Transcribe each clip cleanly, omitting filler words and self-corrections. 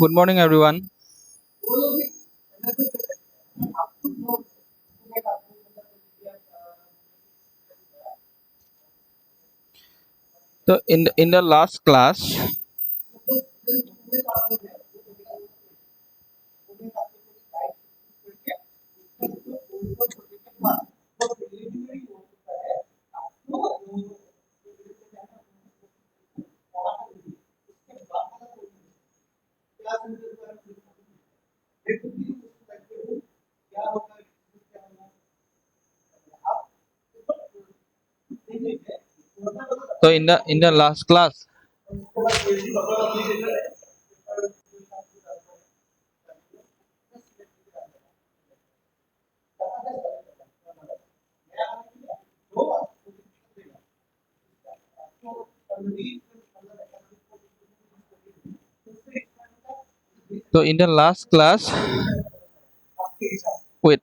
Good morning, everyone. So, in the last class, in the last class, so in the last class, wait.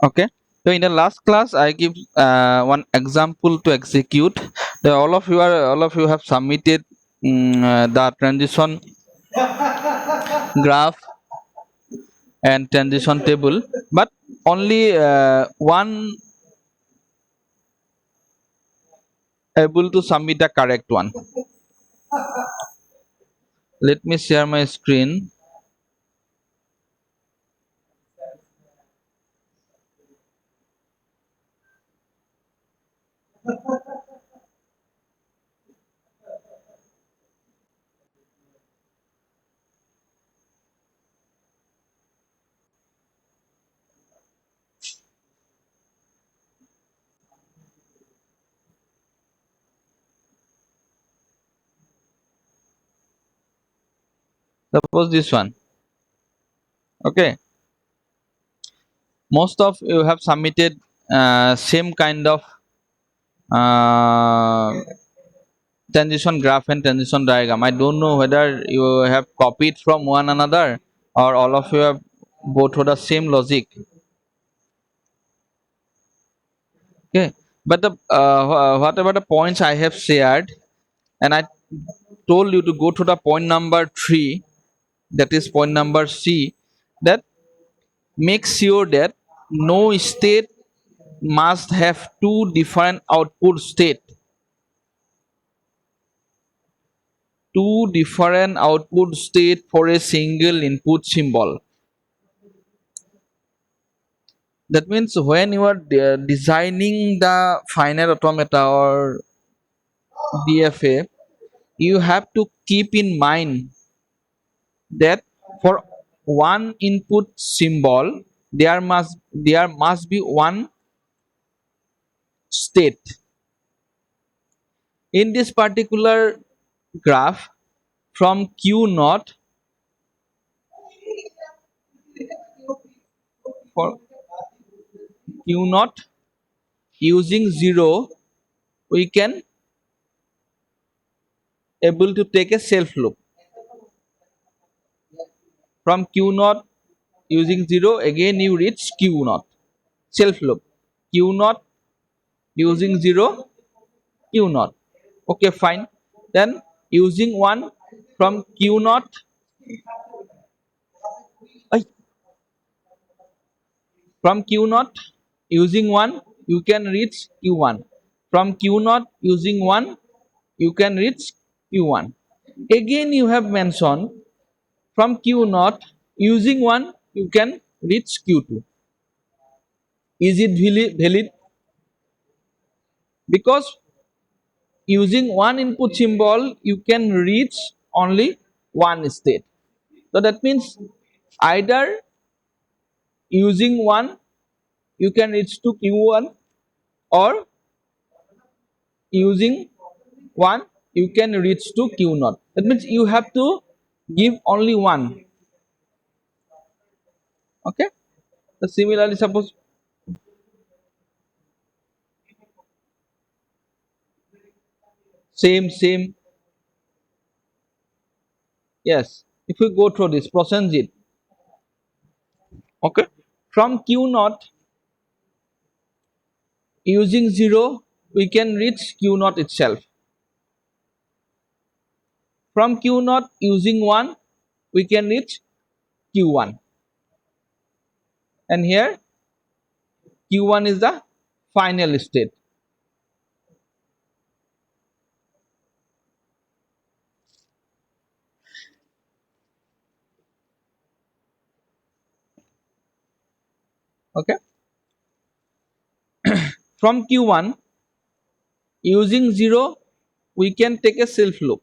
Okay. So in the last class, I give one example to execute. All of you have submitted the transition graph and transition table, but only one able to submit the correct one. Let me share my screen. Suppose this one. Okay. Most of you have submitted same kind of uh, transition graph and transition diagram. I don't know whether you have copied from one another or all of you have go through the same logic. Okay, but whatever the points I have shared, and I told you to go to the point number 3, that is point number C, that make sure that no state must have two different output state, for a single input symbol. That means when you are designing the final automata or DFA, you have to keep in mind that for one input symbol there must be one state. In this particular graph, from q naught, for q naught using 0, we can able to take a self loop. From q naught using 0, again you reach q naught, self loop. Q naught using 0, q naught. Okay, fine. Then using 1, from q naught, ay, from q naught using 1, you can reach q1. From q naught using 1, you can reach q1. Again you have mentioned from q naught using 1, you can reach q2. Is it valid? Because using one input symbol you can reach only one state. So that means either using 1 you can reach to q1, or using 1 you can reach to q naught. That means you have to give only one. Okay. So similarly, suppose same. Yes, if we go through this Prosenjit, okay, from q naught using 0 we can reach q naught itself. From q naught using 1 we can reach q1, and here q1 is the final state. Okay. From q1 using 0 we can take a self loop,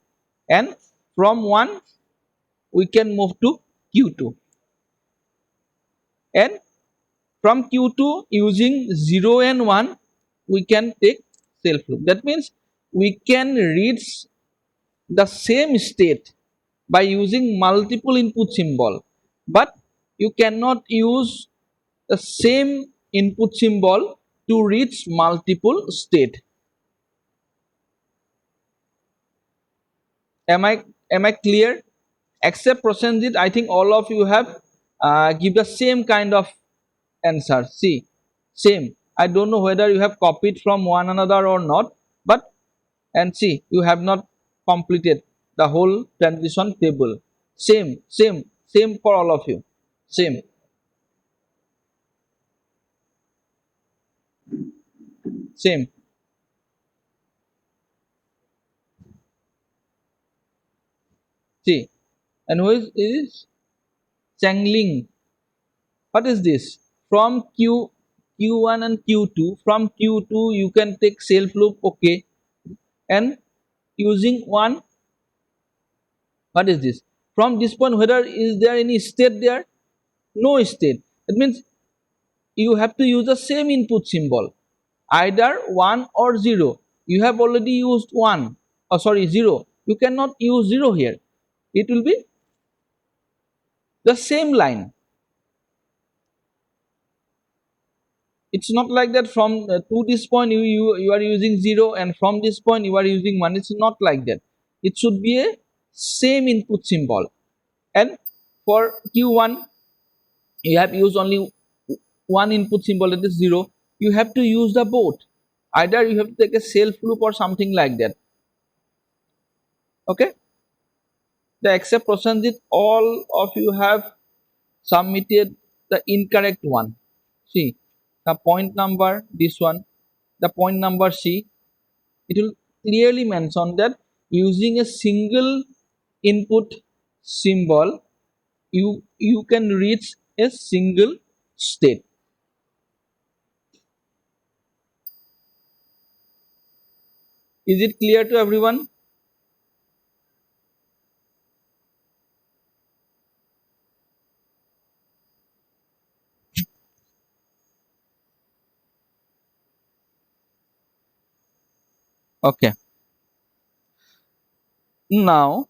and from 1 we can move to q2, and from q2 using 0 and 1 we can take self loop. That means we can reach the same state by using multiple input symbol, but you cannot use the same input symbol to reach multiple state. Am I clear? Except Prosenjit, I think all of you have give the same kind of answer. See, same. I don't know whether you have copied from one another or not, but and see, you have not completed the whole transition table. Same for all of you. Same. Same. See, and who is Changling? What is this? From Q1 and Q2. From Q2 you can take self loop. Okay, and using 1, what is this? From this point, whether is there any state there? No state. It means you have to use the same input symbol, either 1 or 0. You have already used 1, oh sorry, 0. You cannot use 0 here. It will be the same line. It's not like that from to this point you are using 0, and from this point you are using 1. It's not like that. It should be a same input symbol. And for q1 you have used only one input symbol, that is 0. You have to use the both. Either you have to take a self loop or something like that. Okay. The except Prosenjit, all of you have submitted the incorrect one. See, the point number, this one, the point number C, it will clearly mention that using a single input symbol you can reach a single state. Is it clear to everyone? Okay. Now,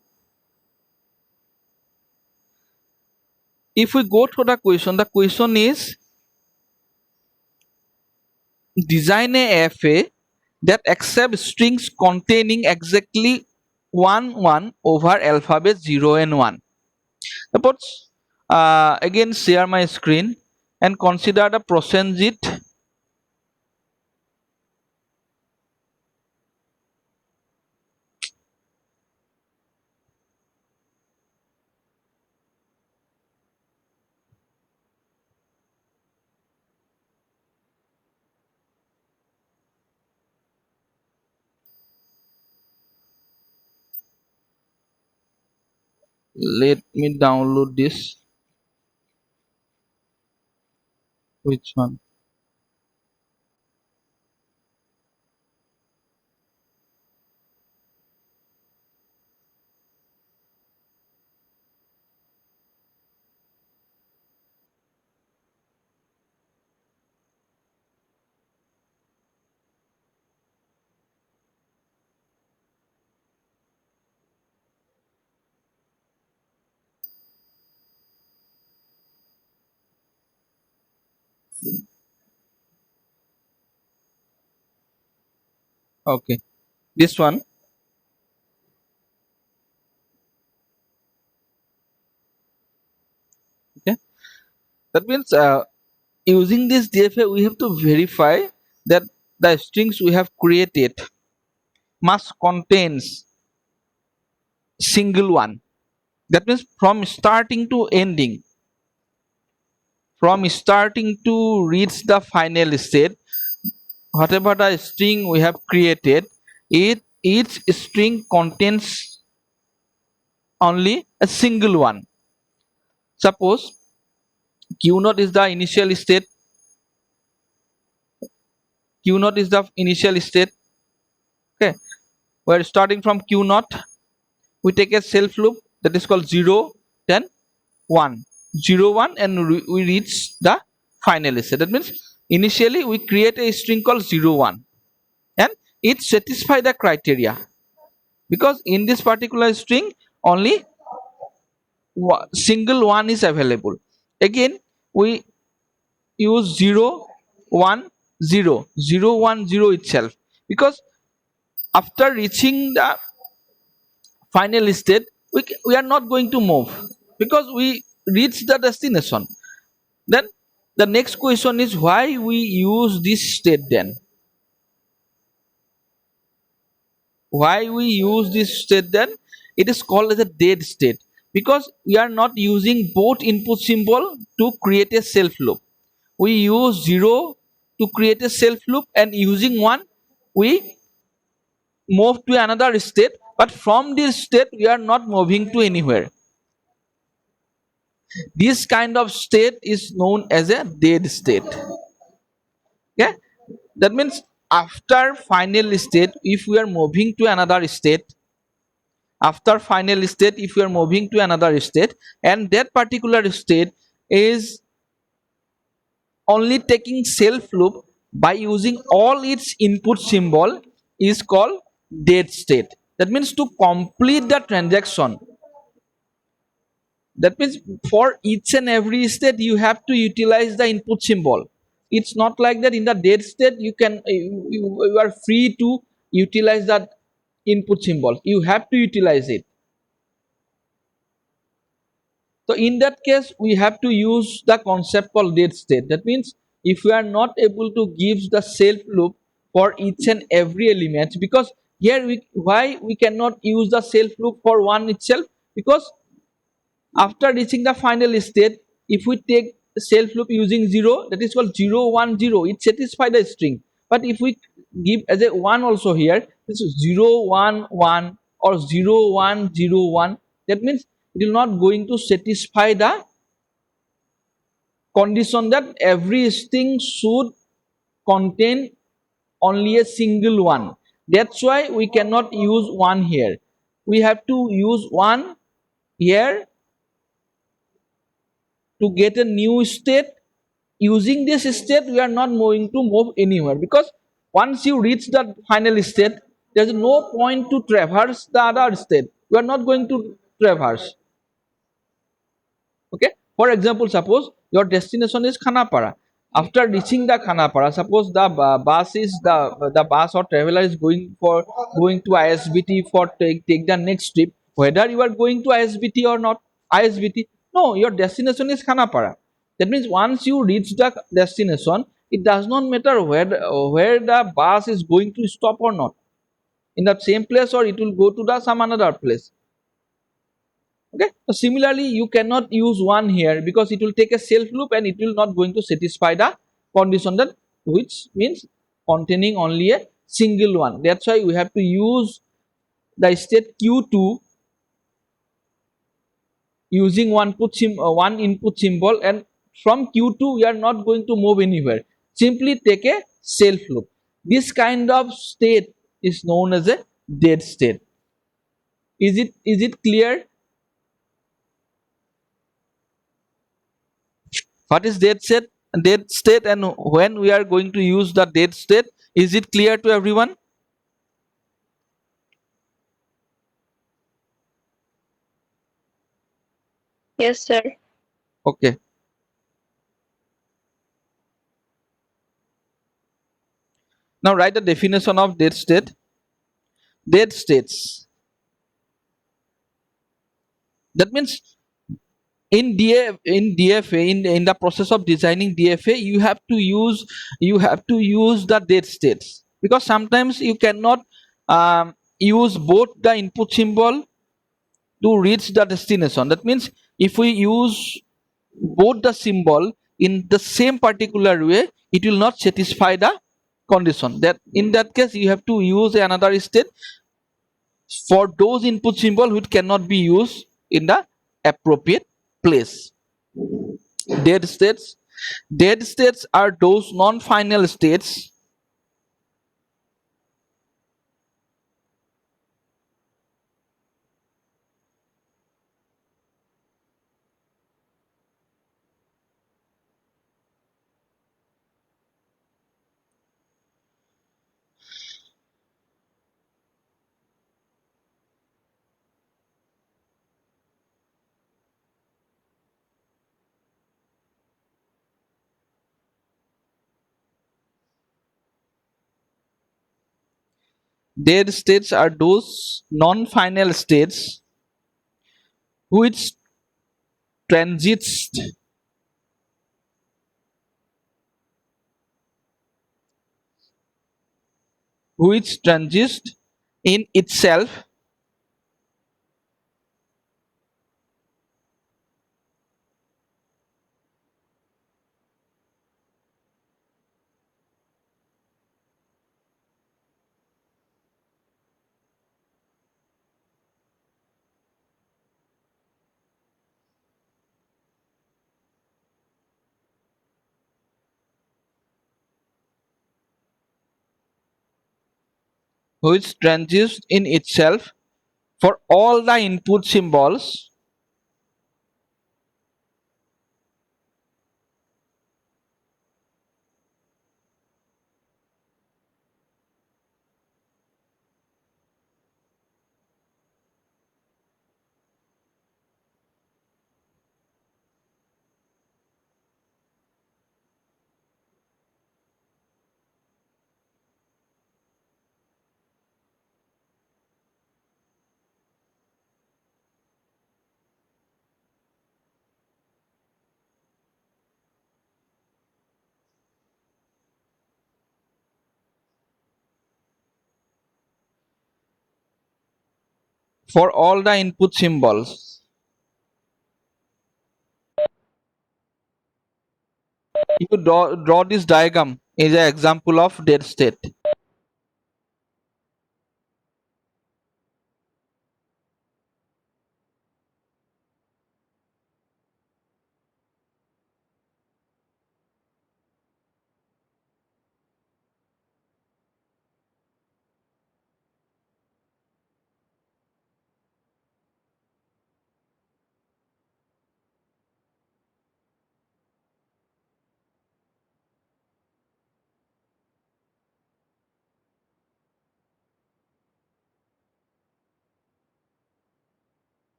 if we go to the question is design a FA that accepts strings containing exactly 1 over alphabet 0 and 1. Suppose again share my screen and consider the Prosenjit. Let me download this. Which one? Okay, this one. Okay, that means using this DFA we have to verify that the strings we have created must contains single one. That means from starting to reach the final state, whatever the string we have created, each string contains only a single one. Suppose Q naught is the initial state. Q naught is the initial state. Okay, we're starting from Q naught. We take a self loop that is called 0, then 1, 0, 1, and we reach the final state. That means initially we create a string called 0, 1, and it satisfies the criteria because in this particular string only single one is available. Again, we use 0, 1, 0, 0, 1, 0 itself because after reaching the final state we are not going to move because we reach the destination. Then the next question is why we use this state then. Why we use this state then? It is called as a dead state because we are not using both input symbol to create a self loop. We use 0 to create a self loop and using 1 we move to another state, but from this state we are not moving to anywhere. This kind of state is known as a dead state. Okay, that means after final state if we are moving to another state, after final state if we are moving to another state and that particular state is only taking self loop by using all its input symbol is called dead state. That means to complete the transaction, that means for each and every state you have to utilize the input symbol. It's not like that in the dead state you are free to utilize that input symbol, you have to utilize it. So in that case, we have to use the concept called dead state. That means if we are not able to give the self loop for each and every element, because here why we cannot use the self loop for one itself? Because after reaching the final state, if we take self loop using 0, that is called 0, 1, 0, it satisfies the string. But if we give as a 1 also here, this is 0, 1, 1 or 0, 1, 0, 1, that means it is not going to satisfy the condition that every string should contain only a single one. That's why we cannot use 1 here. We have to use 1 here to get a new state. Using this state we are not going to move anywhere because once you reach the final state There's no point to traverse the other state. We are not going to traverse. Okay. For example, suppose your destination is Khanapara. After reaching the Khanapara, suppose the the bus or traveler is going to ISBT for take the next trip. Whether you are going to ISBT or not, ISBT, no, your destination is Khanapara. That means once you reach the destination, it does not matter where the bus is going to stop or not. In that same place, or it will go to the some another place. Okay, so similarly you cannot use one here because it will take a self loop and it will not going to satisfy the condition, that which means containing only a single one. That's why we have to use the state q2 using one input symbol, and from q2 we are not going to move anywhere, simply take a self loop. This kind of state is known as a dead state. Is it clear? What is dead state? Dead state, and when we are going to use the dead state? Is it clear to everyone? Yes, sir. Okay. Now write the definition of dead state. Dead states. That means in DFA, in the process of designing DFA, you have to use the dead states, because sometimes you cannot use both the input symbol to reach the destination. That means if we use both the symbol in the same particular way, it will not satisfy the condition. That in that case you have to use another state for those input symbol which cannot be used in the appropriate place. Dead states are those non-final states dead states are those non-final states which transits in itself which transits in itself for all the input symbols for all the input symbols. You draw this diagram is an example of dead state.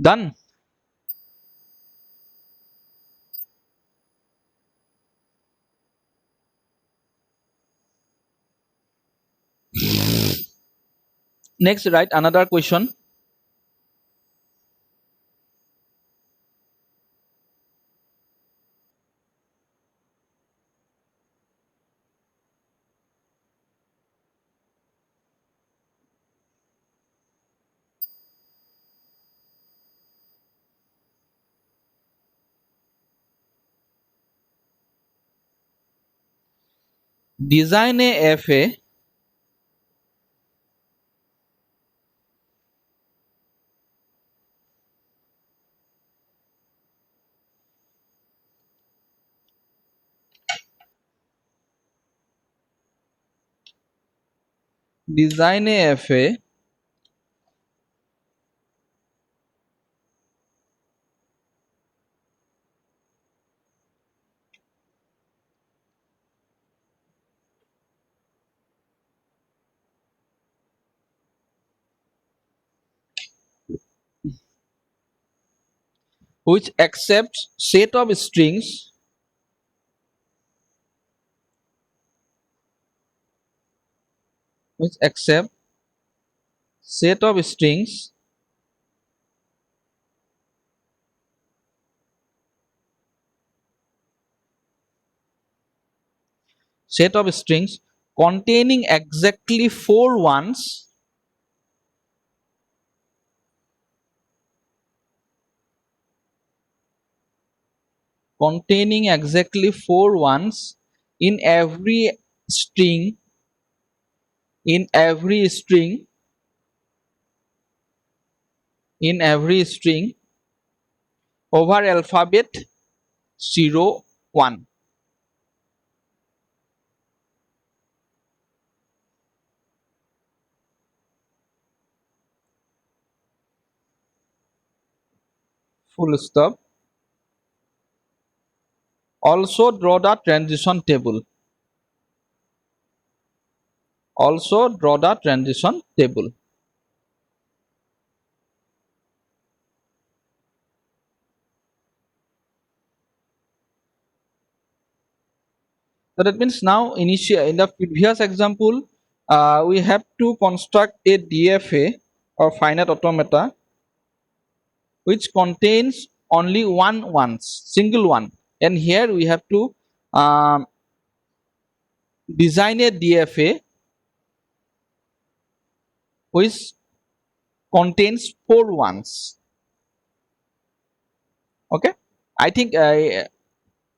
Done. Next, write another question. Design a FA design a FA which accepts set of strings which accept set of strings set of strings containing exactly 4 ones containing exactly 4 ones in every string in every string in every string over alphabet 0 1. Full stop. Also draw the transition table. Also draw the transition table. So that means now in the previous example, we have to construct a DFA or finite automata which contains only single one. And here we have to um, design a DFA which contains 4 ones. Okay, I think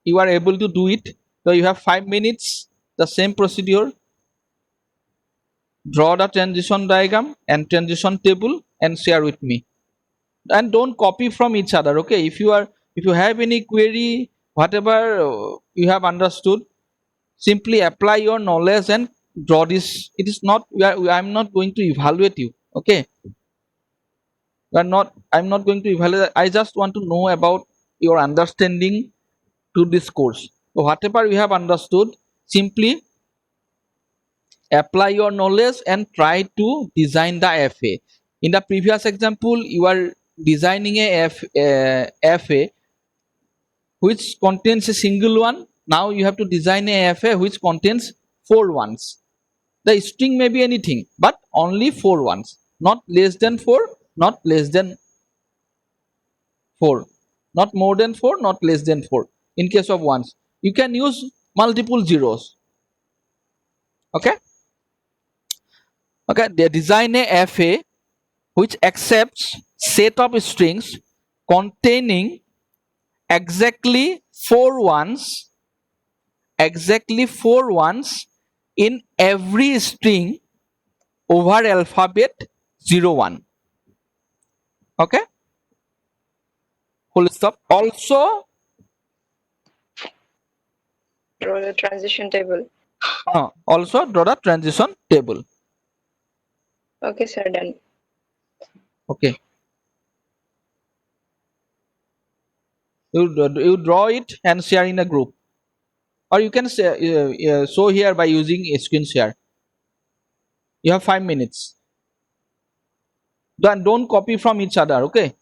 you are able to do it. So you have 5 minutes. The same procedure. Draw the transition diagram and transition table and share with me. And don't copy from each other. Okay, if you have any query, whatever you have understood, simply apply your knowledge and draw this. It is not I'm not going to evaluate you. Okay, I'm not going to evaluate. I just want to know about your understanding to this course. So whatever you have understood, simply apply your knowledge and try to design the FA. In the previous example, you are designing a FA which contains a single one. Now you have to design a FA which contains 4 ones. The string may be anything, but only 4 ones, not less than 4, not less than 4, not more than 4, not less than 4. In case of ones, you can use multiple zeros. Okay, okay. They design a FA which accepts set of strings containing exactly 4 ones in every string over alphabet 0 1. Okay, full stop. Also Draw the transition table. also draw the transition table. Okay, sir, done. Okay, you draw it and share in a group, or you can say, show here by using a screen share. You have 5 minutes. Don't copy from each other. Okay,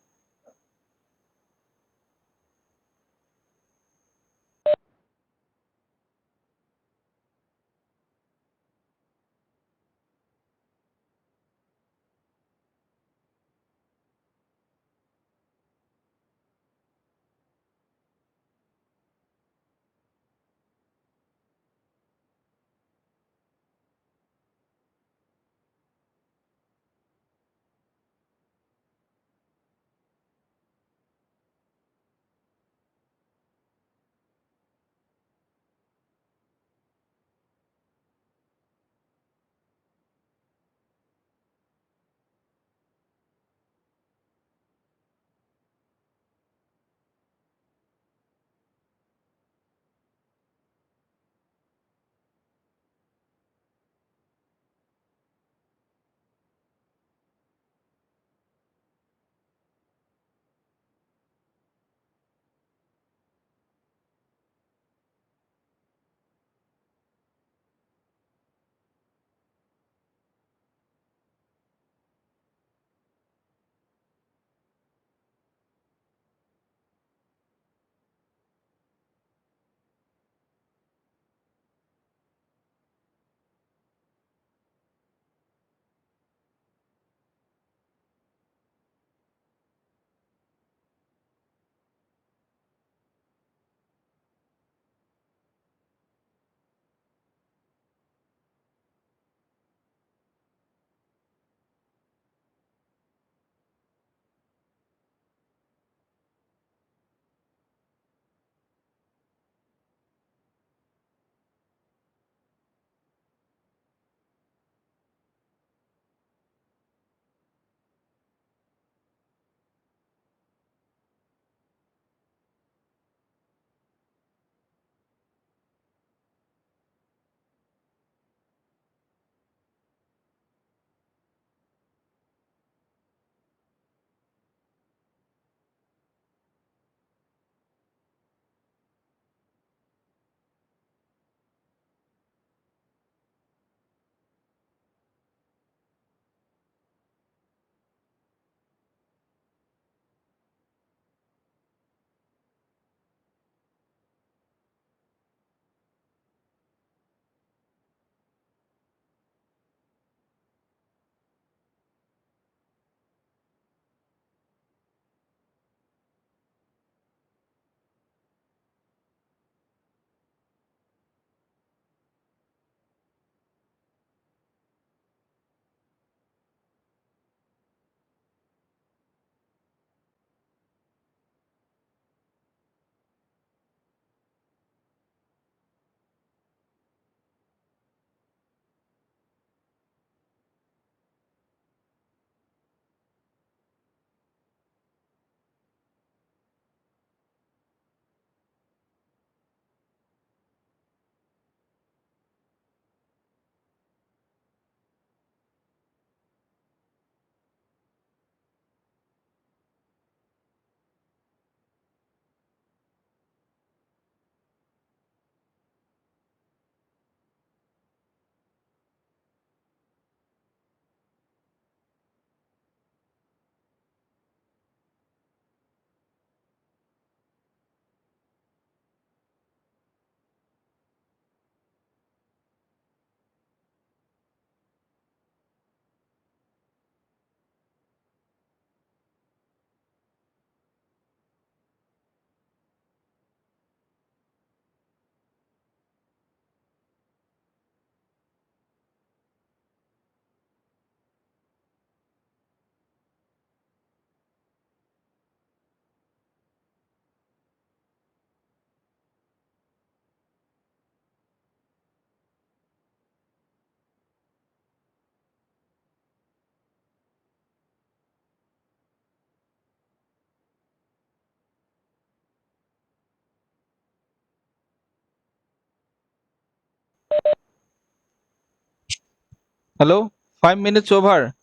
Hello? 5 minutes over.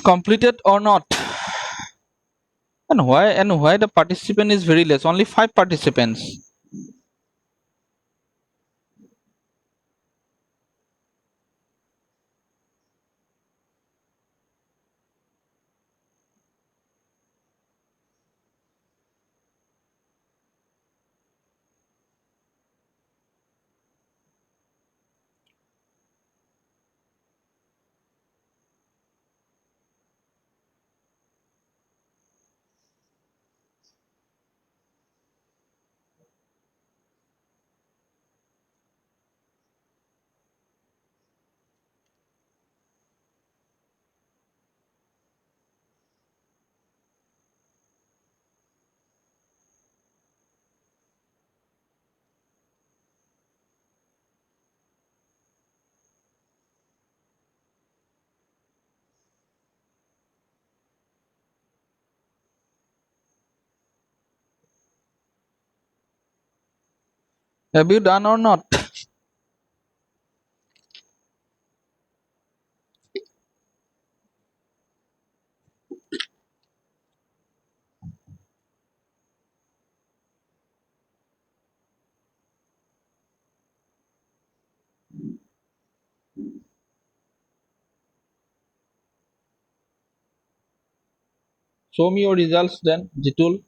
Completed or not? And why the participant is very less? Only 5 participants. Have you done or not? Show me your results then, Jitul.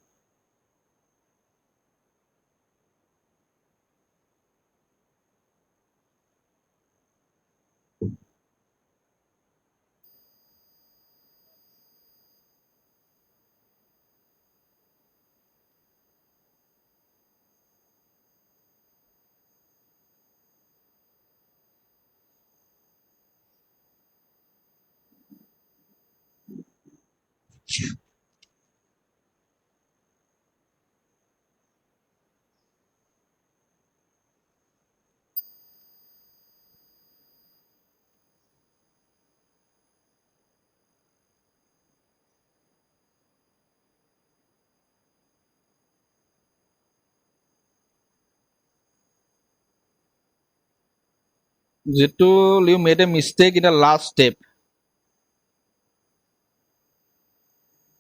Jitul, you made a mistake in the last step.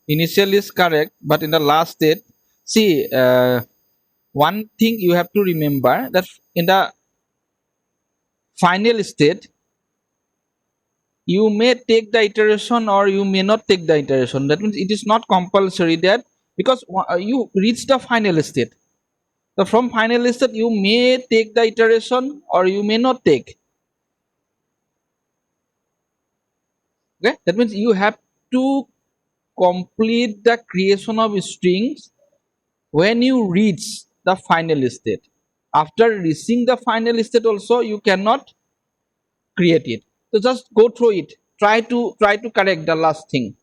Initial is correct, but in the last step, see, one thing you have to remember that in the final state, you may take the iteration or you may not take the iteration. That means it is not compulsory that because you reach the final state. So from final state, you may take the iteration or you may not take. Okay, that means you have to complete the creation of strings when you reach the final state. After reaching the final state, also you cannot create it. So just go through it. Try to correct the last thing.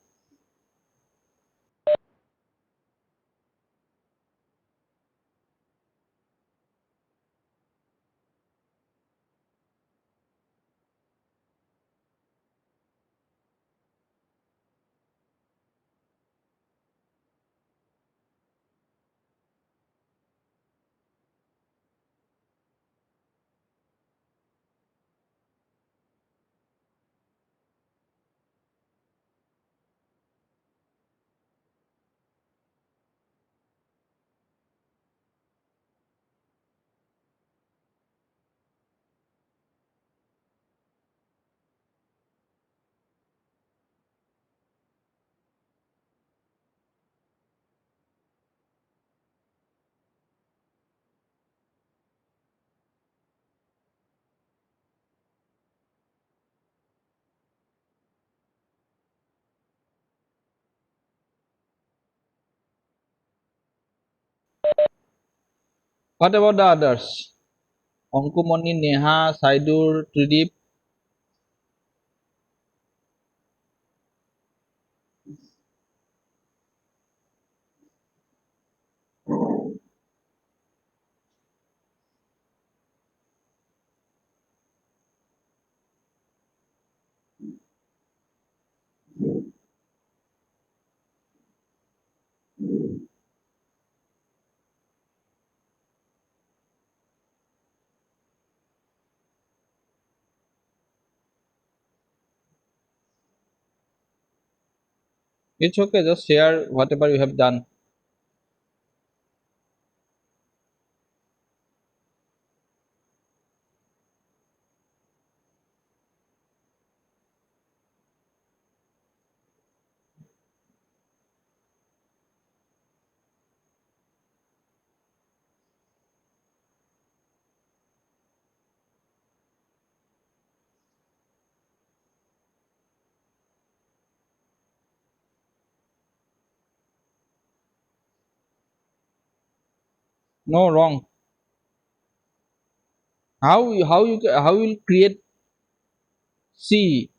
What about the others? Ankumani, Neha, Saidur, Tridip. It's okay, just share whatever you have done. No, wrong. How you create? See,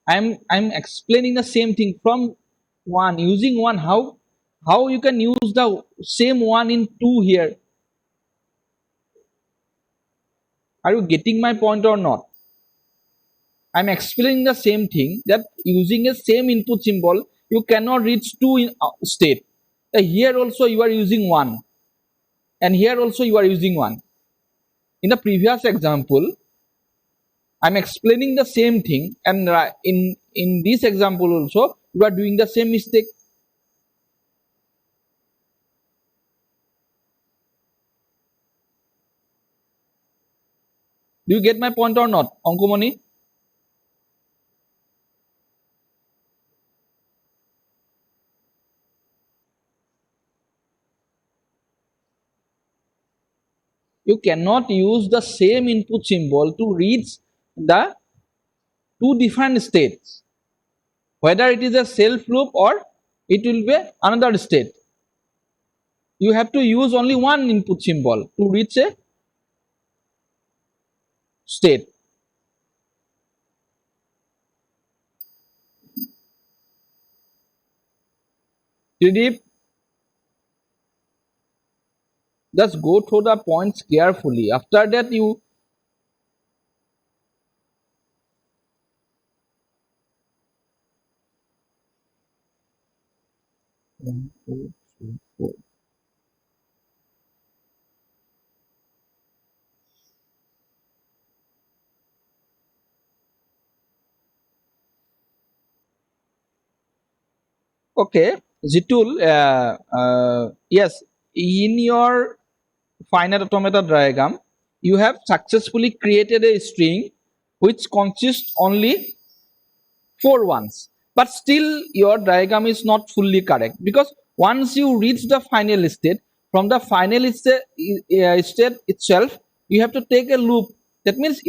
I'm explaining the same thing from one using one. How you can use the same one in two here? Are you getting my point or not? I'm explaining the same thing that using a same input symbol, you cannot reach two in state. Here also you are using one, and here also you are using one. In the previous example, I'm explaining the same thing, and in this example also you are doing the same mistake. Do you get my point or not, Ankumani? You cannot use the same input symbol to reach the two different states, whether it is a self loop or it will be another state. You have to use only one input symbol to reach a state. Tridip, just go through the points carefully. After that, you one, two, three, four. Okay, Zitul, yes, in your finite automata diagram, you have successfully created a string which consists only four ones, but still your diagram is not fully correct, because once you reach the final state, from the final state itself, you have to take a loop. That means,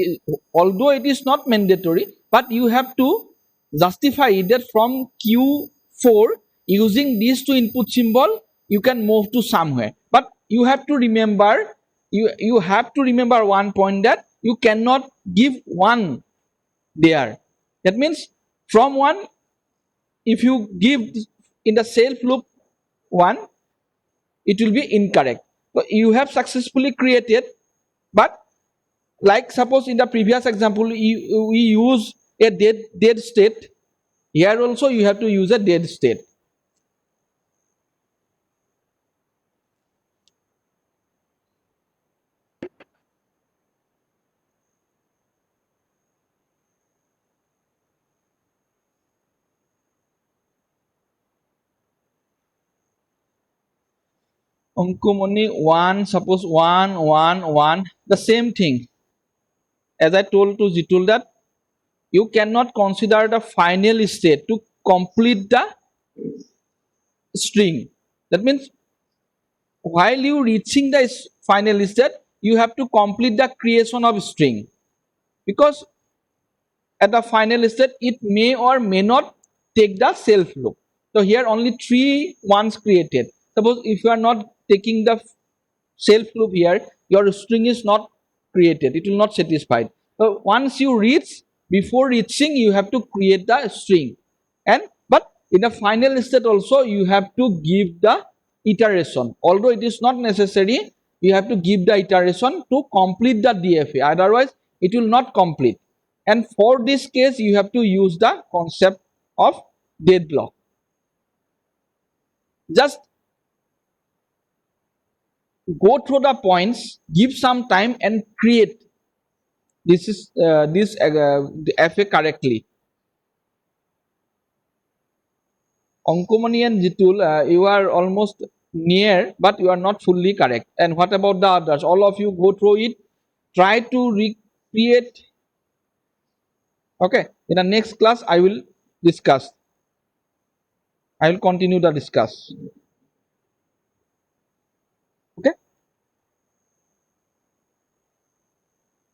although it is not mandatory, but you have to justify it that from Q4 using these two input symbol you can move to somewhere. But you have to remember, you have to remember one point, that you cannot give one there. That means, from one, if you give in the self loop one, it will be incorrect. So you have successfully created, but like suppose in the previous example we use a dead state. Here also you have to use a dead state. Onkumoni one, suppose one, one, one, the same thing. As I told to Jitul, that you cannot consider the final state to complete the string. That means, while you reaching the final state, you have to complete the creation of string, because at the final state it may or may not take the self loop. So here only three ones created. Suppose if you are not taking the self loop here, your string is not created, it will not satisfy. So once you reach, before reaching you have to create the string, and but in the final state also you have to give the iteration, although it is not necessary. You have to give the iteration to complete the DFA, otherwise it will not complete. And for this case you have to use the concept of deadlock. Just go through the points, give some time and create this FA correctly. Onkomani and Jitul, you are almost near, but you are not fully correct. And what about the others? All of you go through it. Try to recreate. Okay. In the next class, I will discuss. I will continue the discuss.